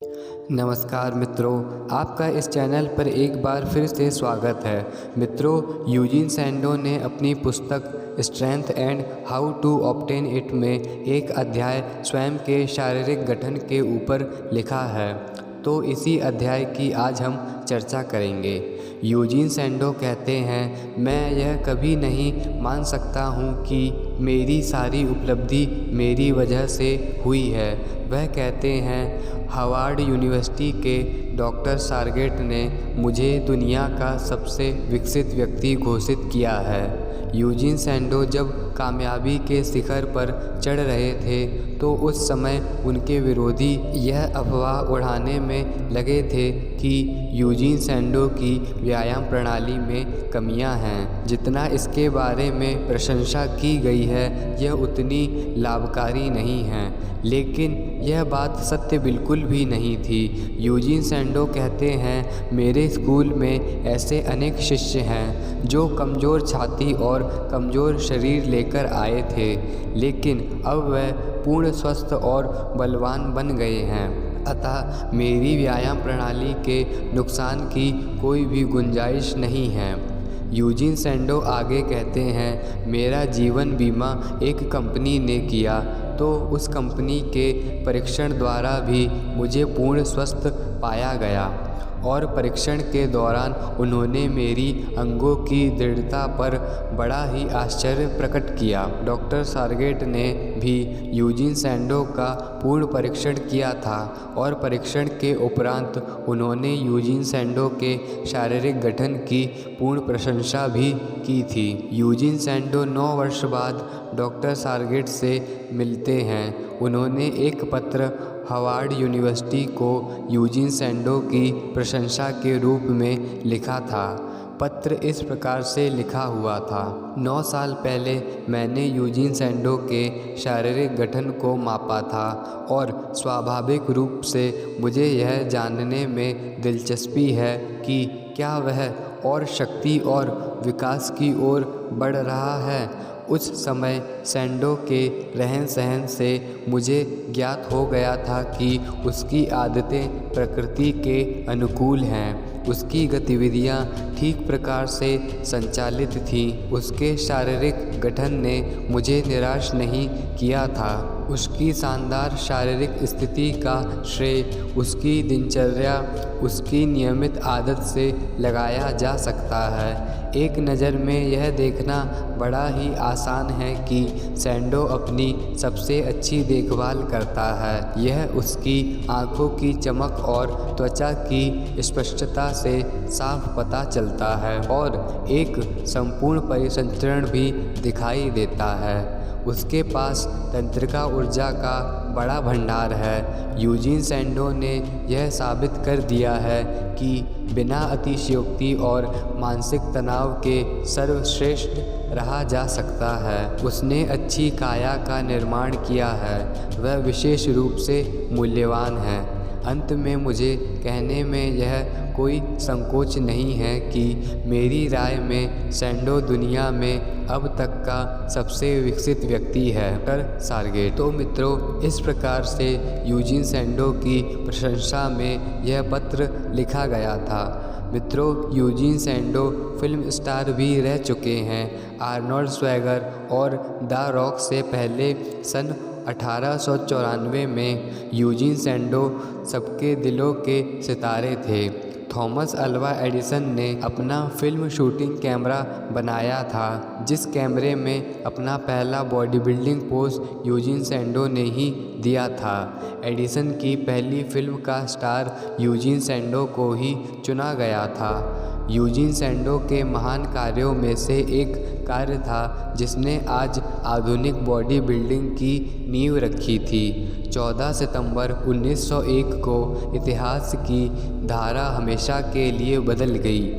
नमस्कार मित्रों, आपका इस चैनल पर एक बार फिर से स्वागत है। मित्रों, यूजीन सैंडो ने अपनी पुस्तक strength and how to obtain it में एक अध्याय स्वयं के शारीरिक गठन के ऊपर लिखा है। तो इसी अध्याय की आज हम चर्चा करेंगे। यूजीन सैंडो कहते हैं, मैं यह कभी नहीं मान सकता हूँ कि मेरी सारी उपलब्धि मेरी वजह से हुई है। वह कहते हैं, हार्वर्ड यूनिवर्सिटी के डॉक्टर सारगेट ने मुझे दुनिया का सबसे विकसित व्यक्ति घोषित किया है। यूजीन सैंडो जब कामयाबी के शिखर पर चढ़ रहे थे तो उस समय उनके विरोधी यह अफवाह उड़ाने में लगे थे कि यूजीन सैंडो की व्यायाम प्रणाली में कमियां हैं। जितना इसके बारे में प्रशंसा की गई है यह उतनी लाभकारी नहीं है, लेकिन यह बात सत्य बिल्कुल भी नहीं थी। यूजीन सैंडो कहते हैं, मेरे स्कूल में ऐसे अनेक शिष्य हैं जो कमज़ोर छाती और कमज़ोर शरीर लेकर आए थे, लेकिन अब वह पूर्ण स्वस्थ और बलवान बन गए हैं। अतः मेरी व्यायाम प्रणाली के नुकसान की कोई भी गुंजाइश नहीं है। यूजीन सैंडो आगे कहते हैं, मेरा जीवन बीमा एक कंपनी ने किया तो उस कंपनी के परीक्षण द्वारा भी मुझे पूर्ण स्वस्थ पाया गया और परीक्षण के दौरान उन्होंने मेरी अंगों की दृढ़ता पर बड़ा ही आश्चर्य प्रकट किया। डॉक्टर सारगेट ने भी यूजीन सैंडो का पूर्ण परीक्षण किया था और परीक्षण के उपरांत उन्होंने यूजीन सैंडो के शारीरिक गठन की पूर्ण प्रशंसा भी की थी। यूजीन सैंडो 9 वर्ष बाद डॉक्टर सारगेट से मिलते हैं। उन्होंने एक पत्र हार्वर्ड यूनिवर्सिटी को यूजीन सैंडो की प्रशंसा के रूप में लिखा था। पत्र इस प्रकार से लिखा हुआ था, 9 साल पहले मैंने यूजीन सैंडो के शारीरिक गठन को मापा था और स्वाभाविक रूप से मुझे यह जानने में दिलचस्पी है कि क्या वह और शक्ति और विकास की ओर बढ़ रहा है। उस समय सैंडो के रहन सहन से मुझे ज्ञात हो गया था कि उसकी आदतें प्रकृति के अनुकूल हैं। उसकी गतिविधियां ठीक प्रकार से संचालित थीं। उसके शारीरिक गठन ने मुझे निराश नहीं किया था। उसकी शानदार शारीरिक स्थिति का श्रेय उसकी दिनचर्या, उसकी नियमित आदत से लगाया जा सकता है। एक नज़र में यह देखना बड़ा ही आसान है कि सैंडो अपनी सबसे अच्छी देखभाल करता है। यह उसकी आंखों की चमक और त्वचा की स्पष्टता से साफ पता चलता है और एक संपूर्ण परिसंचरण भी दिखाई देता है। उसके पास तंत्रिका ऊर्जा का बड़ा भंडार है। यूजीन सैंडो ने यह साबित कर दिया है कि बिना अतिशयोक्ति और मानसिक तनाव के सर्वश्रेष्ठ रहा जा सकता है। उसने अच्छी काया का निर्माण किया है, वह विशेष रूप से मूल्यवान है। अंत में मुझे कहने में यह कोई संकोच नहीं है कि मेरी राय में सैंडो दुनिया में अब तक का सबसे विकसित व्यक्ति है। डॉक्टर सारगेट। तो मित्रों, इस प्रकार से यूजीन सैंडो की प्रशंसा में यह पत्र लिखा गया था। मित्रों, यूजीन सैंडो फिल्म स्टार भी रह चुके हैं। आर्नोल्ड श्वार्ज़नेगर और द रॉक से पहले सन 1894 में यूजीन सैंडो सबके दिलों के सितारे थे। थॉमस अल्वा एडिसन ने अपना फिल्म शूटिंग कैमरा बनाया था, जिस कैमरे में अपना पहला बॉडी बिल्डिंग पोज यूजीन सैंडो ने ही दिया था। एडिसन की पहली फिल्म का स्टार यूजीन सैंडो को ही चुना गया था। यूजीन सैंडो के महान कार्यों में से एक कार्य था जिसने आज आधुनिक बॉडी बिल्डिंग की नींव रखी थी। 14 सितंबर 1901 को इतिहास की धारा हमेशा के लिए बदल गई।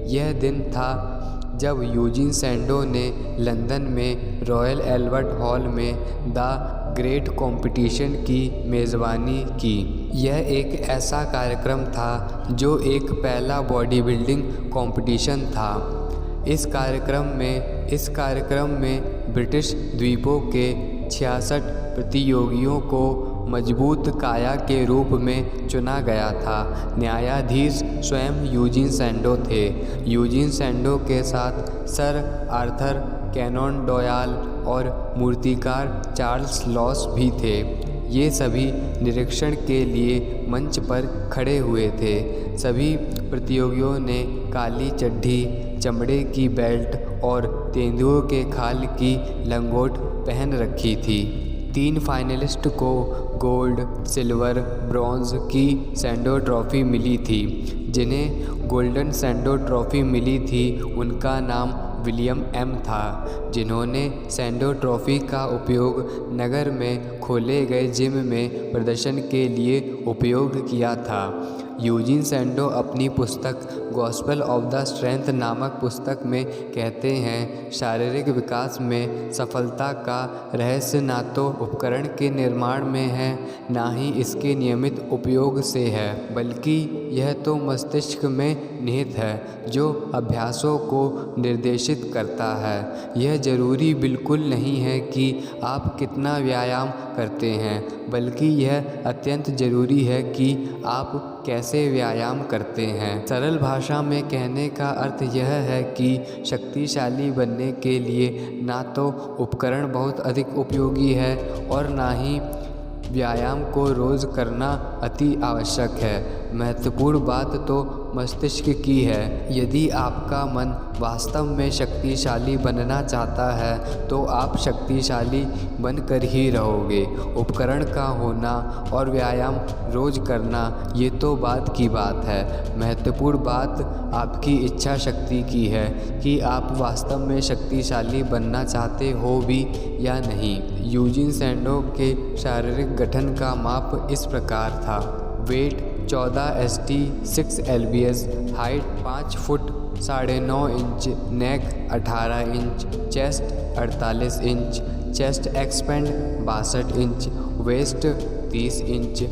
यह दिन था जब यूजीन सैंडो ने लंदन में रॉयल एल्बर्ट हॉल में द ग्रेट कंपटीशन की मेज़बानी की। यह एक ऐसा कार्यक्रम था जो एक पहला बॉडी बिल्डिंग कंपटीशन था। इस कार्यक्रम में ब्रिटिश द्वीपों के 66 प्रतियोगियों को मजबूत काया के रूप में चुना गया था। न्यायाधीश स्वयं यूजीन सैंडो थे। यूजीन सैंडो के साथ सर आर्थर कैनन डोयाल और मूर्तिकार चार्ल्स लॉस भी थे। ये सभी निरीक्षण के लिए मंच पर खड़े हुए थे। सभी प्रतियोगियों ने काली चड्ढी, चमड़े की बेल्ट और तेंदुओं के खाल की लंगोट पहन रखी थी। 3 फाइनलिस्ट को गोल्ड, सिल्वर, ब्रॉन्ज की सैंडो ट्रॉफ़ी मिली थी। जिन्हें गोल्डन सैंडो ट्रॉफ़ी मिली थी उनका नाम विलियम एम था, जिन्होंने सैंडो ट्रॉफ़ी का उपयोग नगर में खोले गए जिम में प्रदर्शन के लिए उपयोग किया था। यूजीन सैंडो अपनी पुस्तक गॉस्पेल ऑफ द स्ट्रेंथ नामक पुस्तक में कहते हैं, शारीरिक विकास में सफलता का रहस्य ना तो उपकरण के निर्माण में है, ना ही इसके नियमित उपयोग से है, बल्कि यह तो मस्तिष्क में निहित है, जो अभ्यासों को निर्देशित करता है। यह ज़रूरी बिल्कुल नहीं है कि आप कितना व्यायाम करते हैं, बल्कि यह अत्यंत ज़रूरी है कि आप कैसे व्यायाम करते हैं। सरल भाषा में कहने का अर्थ यह है कि शक्तिशाली बनने के लिए ना तो उपकरण बहुत अधिक उपयोगी है और ना ही व्यायाम को रोज़ करना अति आवश्यक है। महत्वपूर्ण बात तो मस्तिष्क की है। यदि आपका मन वास्तव में शक्तिशाली बनना चाहता है तो आप शक्तिशाली बनकर ही रहोगे। उपकरण का होना और व्यायाम रोज़ करना ये तो बात की बात है। महत्वपूर्ण बात आपकी इच्छा शक्ति की है कि आप वास्तव में शक्तिशाली बनना चाहते हो भी या नहीं। यूजीन सैंडो के शारीरिक गठन का माप इस प्रकार था। Weight 14 ST 6 LBS, height 5 foot 9.5 inch, neck 18 inch, chest 48 inch, chest expand 62 inch, waist 30 inch,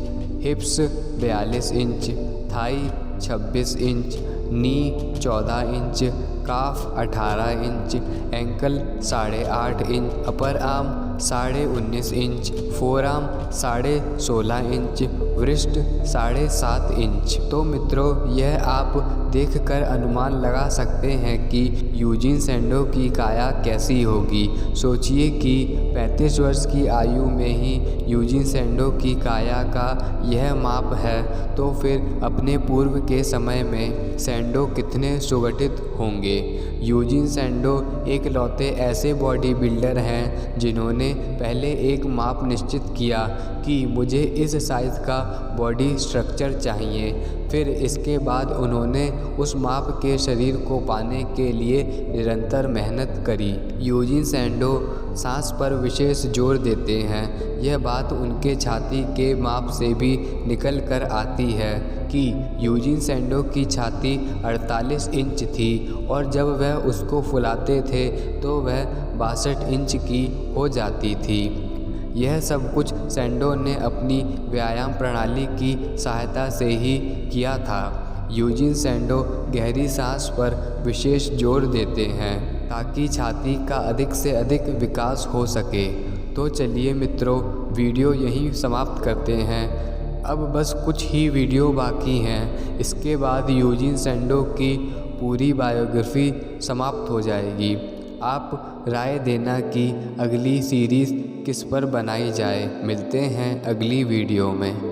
hips 42 inch, thigh 26 inch, knee 14 inch, calf 18 inch, ankle 8.5 inch, upper arm 19.5 inch, forearm 16.5 inch, wrist 7.5 inch. तो मित्रों, यह आप देखकर अनुमान लगा सकते हैं कि यूजीन सैंडो की काया कैसी होगी। सोचिए कि 35 वर्ष की आयु में ही यूजीन सैंडो की काया का यह माप है, तो फिर अपने पूर्व के समय में सैंडो कितने सुगठित होंगे। यूजीन सैंडो एकलौते ऐसे बॉडी बिल्डर हैं जिन्होंने पहले एक माप निश्चित किया कि मुझे इस साइज़ का बॉडी स्ट्रक्चर चाहिए। फिर इसके बाद उन्होंने उस माप के शरीर को पाने के लिए निरंतर मेहनत करी। यूजीन सैंडो सांस पर विशेष जोर देते हैं। यह बात उनके छाती के माप से भी निकल कर आती है कि यूजीन सैंडो की छाती 48 इंच थी और जब वह उसको फुलाते थे तो वह 62 इंच की हो जाती थी। यह सब कुछ सैंडो ने अपनी व्यायाम प्रणाली की सहायता से ही किया था। यूजीन सैंडो गहरी सांस पर विशेष जोर देते हैं ताकि छाती का अधिक से अधिक विकास हो सके। तो चलिए मित्रों, वीडियो यहीं समाप्त करते हैं। अब बस कुछ ही वीडियो बाकी हैं। इसके बाद यूजीन सैंडो की पूरी बायोग्राफी समाप्त हो जाएगी। आप राय देना कि अगली सीरीज़ किस पर बनाई जाए। मिलते हैं अगली वीडियो में।